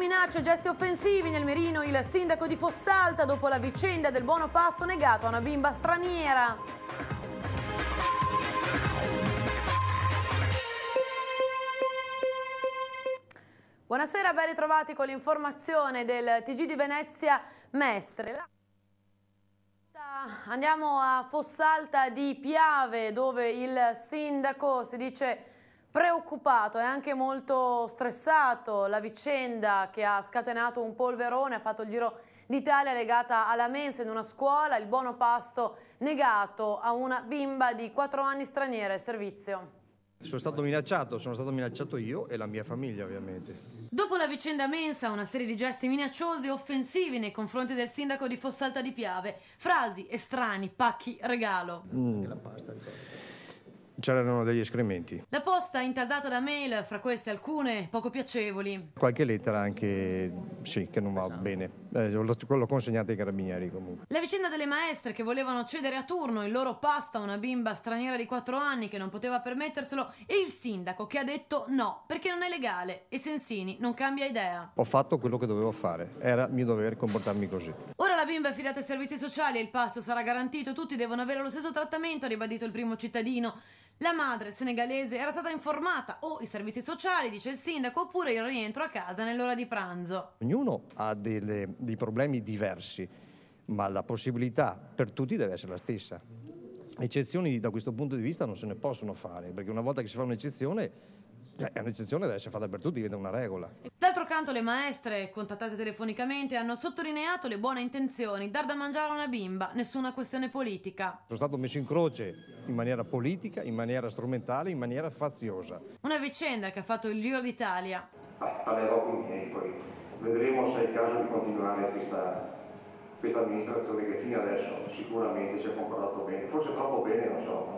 minacce e gesti offensivi nel mirino il sindaco di Fossalta dopo la vicenda del buono pasto negato a una bimba straniera. Buonasera, ben ritrovati con l'informazione del TG di Venezia Mestre. Andiamo a Fossalta di Piave, dove il sindaco si dice preoccupato e anche molto stressato. La vicenda che ha scatenato un polverone ha fatto il giro d'Italia legata alla mensa in una scuola, il buono pasto negato a una bimba di 4 anni straniera e servizio. Sono stato minacciato io e la mia famiglia ovviamente. Dopo la vicenda mensa, una serie di gesti minacciosi e offensivi nei confronti del sindaco di Fossalta di Piave, frasi, estranei, pacchi, regalo. La pasta, c'erano degli escrementi. La posta intasata da mail, fra queste alcune poco piacevoli. Qualche lettera anche, sì, che non va bene. L'ho consegnata ai carabinieri comunque. La vicenda delle maestre che volevano cedere a turno il loro pasto a una bimba straniera di 4 anni che non poteva permetterselo e il sindaco che ha detto no, perché non è legale e Sensini non cambia idea. Ho fatto quello che dovevo fare, era mio dovere comportarmi così. Ora la bimba è affidata ai servizi sociali e il pasto sarà garantito, tutti devono avere lo stesso trattamento, ha ribadito il primo cittadino. La madre senegalese era stata informata o i servizi sociali, dice il sindaco, oppure il rientro a casa nell'ora di pranzo. Ognuno ha dei problemi diversi, ma la possibilità per tutti deve essere la stessa. Eccezioni da questo punto di vista non se ne possono fare, perché una volta che si fa un'eccezione deve essere fatta per tutti, diventa una regola. D'altro canto le maestre, contattate telefonicamente, hanno sottolineato le buone intenzioni, dar da mangiare a una bimba, nessuna questione politica. Sono stato messo in croce in maniera politica, in maniera strumentale, in maniera faziosa. Una vicenda che ha fatto il giro d'Italia. Parlerò con i miei, poi vedremo se è il caso di continuare questa amministrazione che fino adesso sicuramente si è comportato bene, forse troppo bene, non so.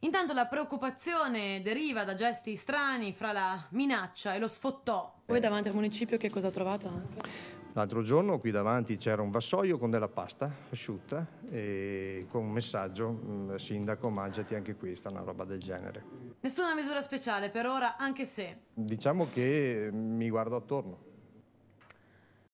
Intanto la preoccupazione deriva da gesti strani fra la minaccia e lo sfottò. Voi davanti al municipio che cosa ha trovato anche? L'altro giorno qui davanti c'era un vassoio con della pasta asciutta e con un messaggio, sindaco mangiati anche questa, una roba del genere. Nessuna misura speciale per ora, anche se... Diciamo che mi guardo attorno.